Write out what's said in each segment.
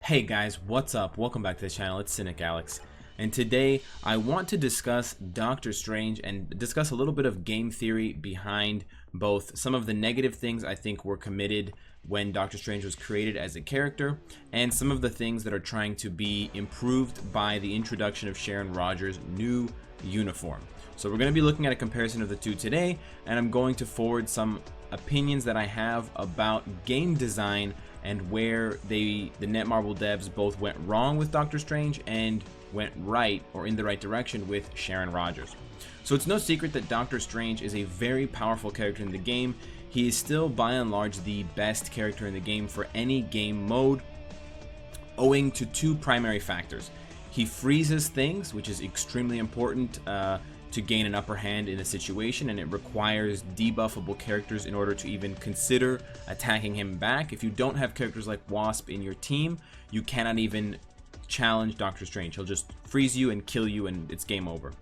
Hey guys, what's up? Welcome back to the channel. It's Cynicalex, and today I want to discuss Doctor Strange and discuss a little bit of game theory behind both some of the negative things I think were committed when Doctor Strange was created as a character, and some of the things that are trying to be improved by the introduction of Sharon Rogers' new uniform. So we're going to be looking at a comparison of the two today, and I'm going to forward some opinions that I have about game design and where the Netmarble devs both went wrong with Doctor Strange and went right or in the right direction with Sharon Rogers. So it's no secret that Doctor Strange is a very powerful character in the game. He is still by and large the best character in the game for any game mode, owing to two primary factors. He freezes things, which is extremely important to gain an upper hand in a situation, and it requires debuffable characters in order to even consider attacking him back. If you don't have characters like Wasp in your team, you cannot even challenge Doctor Strange. He'll just freeze you and kill you, and it's game over.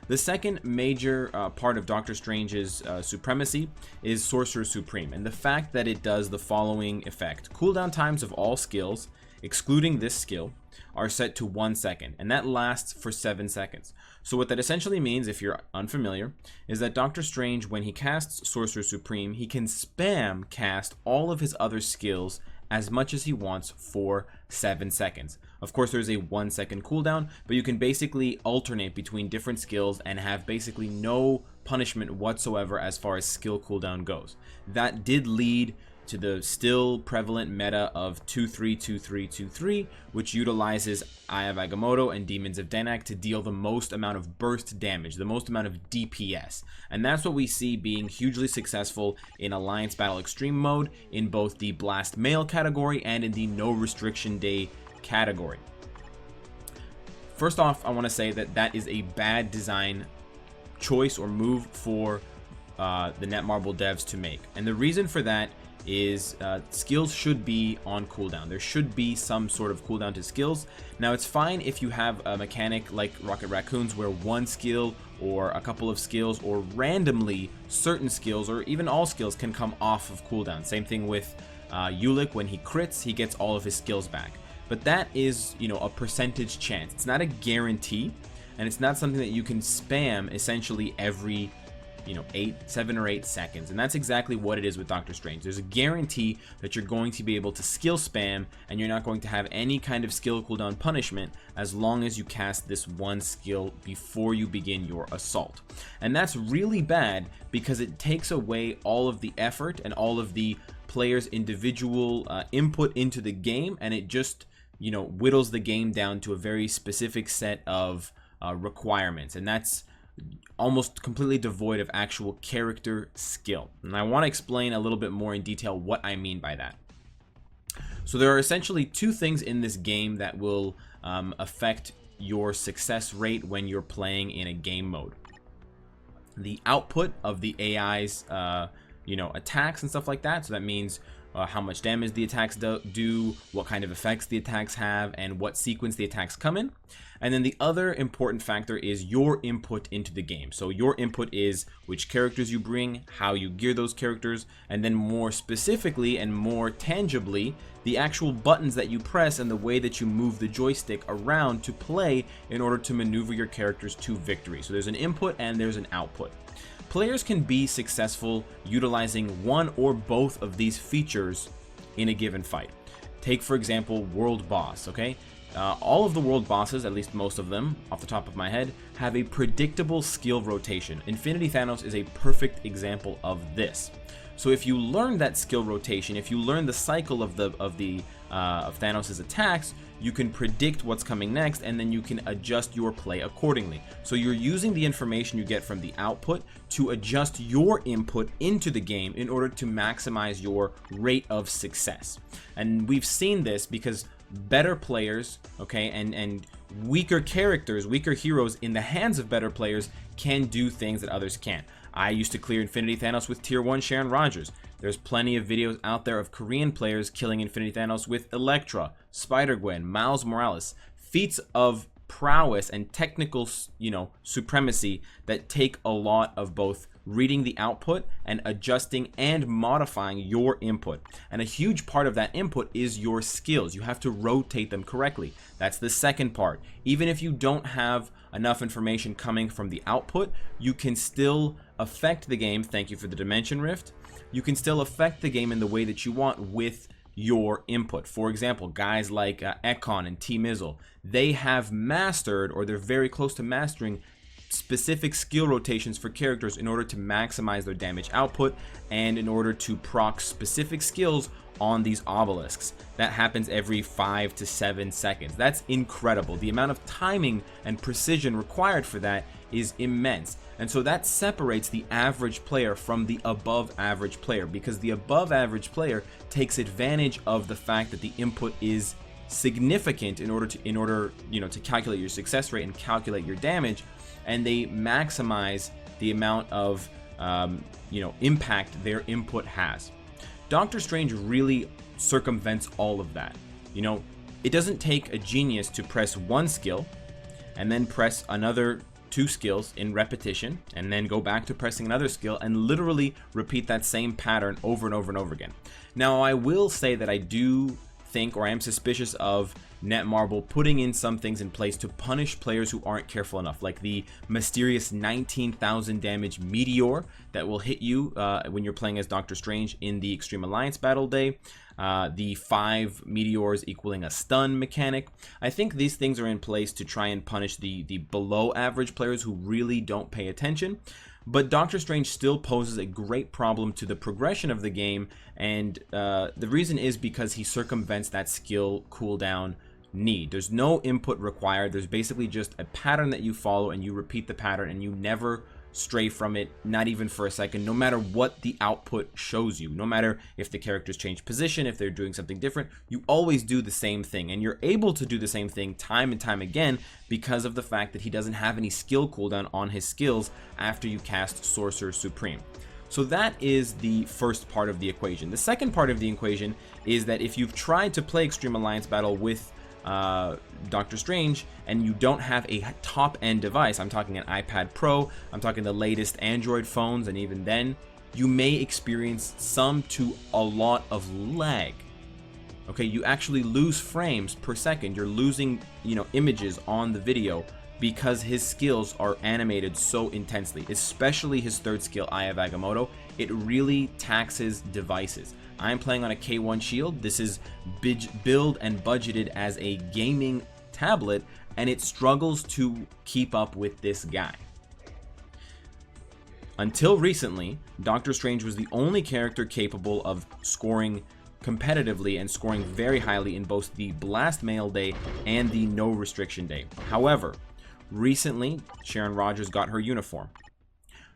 The second major part of Doctor Strange's supremacy is Sorcerer Supreme, and the fact that it does the following effect. Cooldown times of all skills, excluding this skill, are set to 1 second, and that lasts for 7 seconds. So what that essentially means, if you're unfamiliar, is that Doctor Strange, when he casts Sorcerer Supreme, he can spam cast all of his other skills as much as he wants for 7 seconds. Of course, there's a 1 second cooldown, but you can basically alternate between different skills and have basically no punishment whatsoever as far as skill cooldown goes. That did lead to the still prevalent meta of 2-3-2-3-2-3, which utilizes Eye of Agamotto and Demons of Denak to deal the most amount of burst damage, the most amount of DPS. And that's what we see being hugely successful in Alliance Battle Extreme mode, in both the Blast Mail category and in the No Restriction Day category. First off, I want to say that that is a bad design choice or move for the Netmarble devs to make. And the reason for that is skills should be on cooldown. There should be some sort of cooldown to skills. Now, it's fine if you have a mechanic like Rocket Raccoons where one skill or a couple of skills or randomly certain skills or even all skills can come off of cooldown. Same thing with Ulik. When he crits, he gets all of his skills back. But that is, you know, a percentage chance. It's not a guarantee, and it's not something that you can spam essentially every 7 or 8 seconds. And that's exactly what it is with Doctor Strange. There's a guarantee that you're going to be able to skill spam, and you're not going to have any kind of skill cooldown punishment as long as you cast this one skill before you begin your assault. And that's really bad because it takes away all of the effort and all of the players' individual input into the game, and it just whittles the game down to a very specific set of requirements, and that's almost completely devoid of actual character skill. And I want to explain a little bit more in detail what I mean by that. So there are essentially two things in this game that will affect your success rate when you're playing in a game mode. The output of the AI's attacks and stuff like that. So that means how much damage the attacks do, what kind of effects the attacks have, and what sequence the attacks come in. And then the other important factor is your input into the game. So your input is which characters you bring, how you gear those characters, and then more specifically and more tangibly, the actual buttons that you press and the way that you move the joystick around to play in order to maneuver your characters to victory. So there's an input and there's an output. Players can be successful utilizing one or both of these features in a given fight. Take, for example, World Boss, okay? All of the world bosses, at least most of them, off the top of my head, have a predictable skill rotation. Infinity Thanos is a perfect example of this. So if you learn that skill rotation, if you learn the cycle of Thanos' attacks, you can predict what's coming next, and then you can adjust your play accordingly. So you're using the information you get from the output to adjust your input into the game in order to maximize your rate of success. And we've seen this because better players, okay, and weaker characters, weaker heroes in the hands of better players can do things that others can't. I used to clear Infinity Thanos with Tier 1 Sharon Rogers. There's plenty of videos out there of Korean players killing Infinity Thanos with Elektra, Spider-Gwen, Miles Morales. Feats of prowess and technical, supremacy that take a lot of both reading the output and adjusting and modifying your input. And a huge part of that input is your skills. You have to rotate them correctly. That's the second part. Even if you don't have enough information coming from the output, you can still affect the game. Thank you for the Dimension Rift. You can still affect the game in the way that you want with your input. For example, guys like Ekon and T-Mizzle, they have mastered, or they're very close to mastering, specific skill rotations for characters in order to maximize their damage output and in order to proc specific skills on these obelisks. That happens every 5 to 7 seconds. That's incredible. The amount of timing and precision required for that is immense. And so that separates the average player from the above average player, because the above average player takes advantage of the fact that the input is significant in order to calculate your success rate and calculate your damage, and they maximize the amount of impact their input has. Doctor Strange really circumvents all of that. It doesn't take a genius to press one skill and then press another 2 skills in repetition and then go back to pressing another skill and literally repeat that same pattern over and over and over again. Now, I will say that I do think, or I am suspicious of, Netmarble putting in some things in place to punish players who aren't careful enough, like the mysterious 19,000 damage meteor that will hit you when you're playing as Doctor Strange in the Extreme Alliance Battle Day, the 5 meteors equaling a stun mechanic. I think these things are in place to try and punish the below average players who really don't pay attention. But Doctor Strange still poses a great problem to the progression of the game, and the reason is because he circumvents that skill cooldown need. There's no input required. There's basically just a pattern that you follow, and you repeat the pattern, and you never stray from it, not even for a second, no matter what the output shows you. No matter if the characters change position, if they're doing something different, you always do the same thing, and you're able to do the same thing time and time again because of the fact that he doesn't have any skill cooldown on his skills after you cast Sorcerer Supreme. So that is the first part of the equation. The second part of the equation is that if you've tried to play Extreme Alliance Battle with Doctor Strange and you don't have a top-end device, I'm talking an iPad Pro, I'm talking the latest Android phones, and even then, you may experience some to a lot of lag. Okay, you actually lose frames per second. You're losing, images on the video because his skills are animated so intensely, especially his third skill, Eye of Agamotto. It really taxes devices. I'm playing on a K1 Shield. This is billed and budgeted as a gaming tablet, and it struggles to keep up with this guy. Until recently, Doctor Strange was the only character capable of scoring competitively and scoring very highly in both the Blast Mail Day and the No Restriction Day. However, recently, Sharon Rogers got her uniform.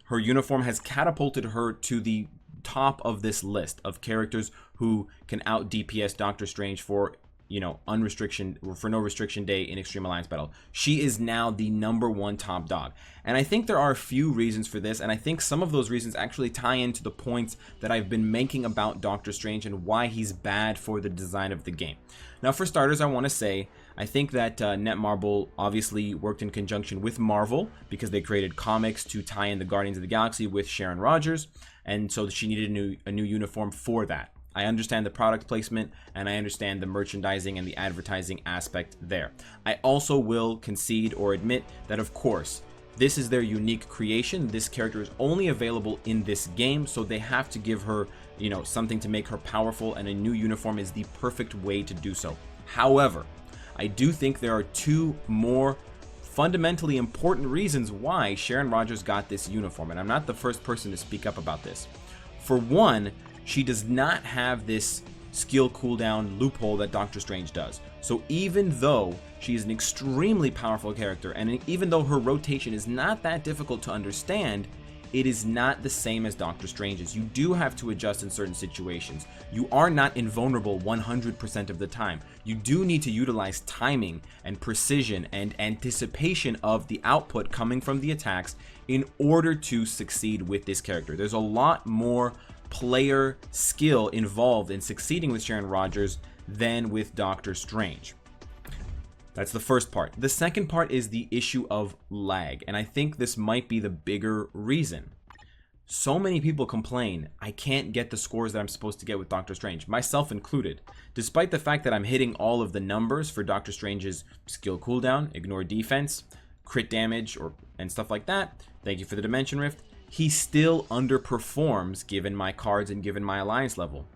Her uniform has catapulted her to the top of this list of characters who can out DPS Doctor Strange for No Restriction Day in Extreme Alliance Battle. She is now the #1 top dog. And I think there are a few reasons for this, and I think some of those reasons actually tie into the points that I've been making about Doctor Strange and why he's bad for the design of the game. Now, for starters, I want to say I think that Netmarble obviously worked in conjunction with Marvel because they created comics to tie in the Guardians of the Galaxy with Sharon Rogers, and so she needed a new uniform for that. I understand the product placement, and I understand the merchandising and the advertising aspect there. I also will concede or admit that, of course, this is their unique creation. This character is only available in this game, so they have to give her, something to make her powerful, and a new uniform is the perfect way to do so. However, I do think there are 2 more fundamentally important reasons why Sharon Rogers got this uniform, and I'm not the first person to speak up about this. For one, she does not have this skill cooldown loophole that Doctor Strange does. So even though she is an extremely powerful character, and even though her rotation is not that difficult to understand, it is not the same as Doctor Strange's. You do have to adjust in certain situations. You are not invulnerable 100% of the time. You do need to utilize timing and precision and anticipation of the output coming from the attacks in order to succeed with this character. There's a lot more player skill involved in succeeding with Sharon Rogers than with Doctor Strange. That's the first part. The second part is the issue of lag, and I think this might be the bigger reason. So many people complain I can't get the scores that I'm supposed to get with Doctor Strange, myself included. Despite the fact that I'm hitting all of the numbers for Doctor Strange's skill cooldown, ignore defense, crit damage, and stuff like that, thank you for the Dimension Rift, he still underperforms given my cards and given my alliance level.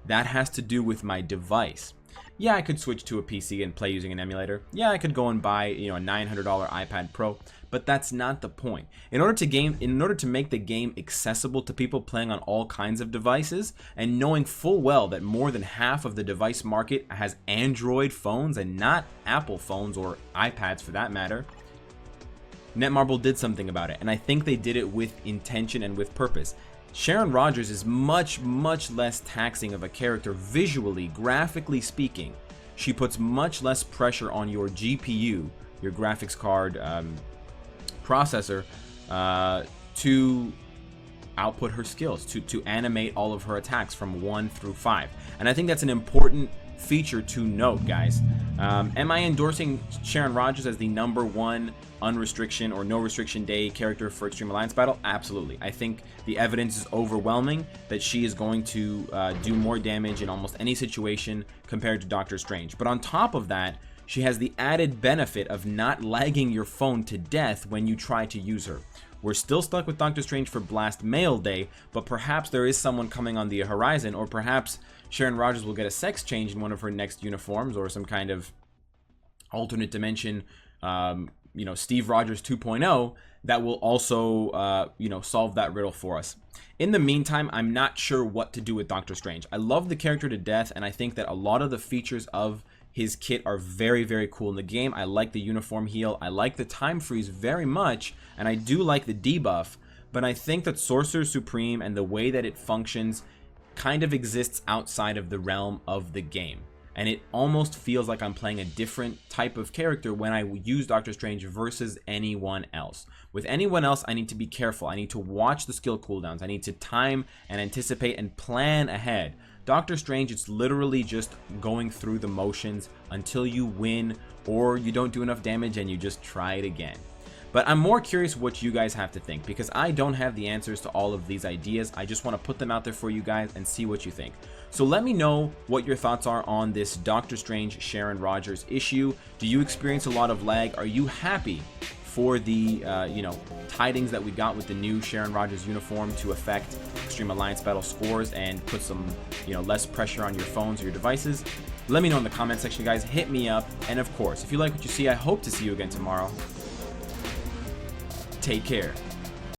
That has to do with my device. Yeah, I could switch to a PC and play using an emulator. Yeah, I could go and buy, a $900 iPad Pro, but that's not the point. In order to make the game accessible to people playing on all kinds of devices, and knowing full well that more than half of the device market has Android phones and not Apple phones or iPads for that matter, Netmarble did something about it, and I think they did it with intention and with purpose. Sharon Rogers is much, much less taxing of a character visually, graphically speaking. She puts much less pressure on your GPU, your graphics card processor, to output her skills, to animate all of her attacks from 1 through 5. And I think that's an important feature to note, guys. Am I endorsing Sharon Rogers as the #1 unrestriction or no restriction day character for Extreme Alliance Battle? Absolutely. I think the evidence is overwhelming that she is going to do more damage in almost any situation compared to Doctor Strange. But on top of that, she has the added benefit of not lagging your phone to death when you try to use her. We're still stuck with Doctor Strange for Blast Mail Day, but perhaps there is someone coming on the horizon, or perhaps Sharon Rogers will get a sex change in one of her next uniforms, or some kind of alternate dimension, Steve Rogers 2.0 that will also, solve that riddle for us. In the meantime, I'm not sure what to do with Doctor Strange. I love the character to death, and I think that a lot of the features of his kit are very, very cool in the game. I like the uniform heal. I like the time freeze very much, and I do like the debuff, but I think that Sorcerer Supreme and the way that it functions kind of exists outside of the realm of the game. And it almost feels like I'm playing a different type of character when I use Doctor Strange versus anyone else. With anyone else, I need to be careful. I need to watch the skill cooldowns. I need to time and anticipate and plan ahead. Doctor Strange, it's literally just going through the motions until you win or you don't do enough damage and you just try it again. But I'm more curious what you guys have to think, because I don't have the answers to all of these ideas. I just want to put them out there for you guys and see what you think. So let me know what your thoughts are on this Doctor Strange Sharon Rogers issue. Do you experience a lot of lag? Are you happy for the tidings that we got with the new Sharon Rogers uniform to affect Extreme Alliance Battle scores and put some less pressure on your phones or your devices? Let me know in the comment section, guys. Hit me up, and of course, if you like what you see, I hope to see you again tomorrow. Take care.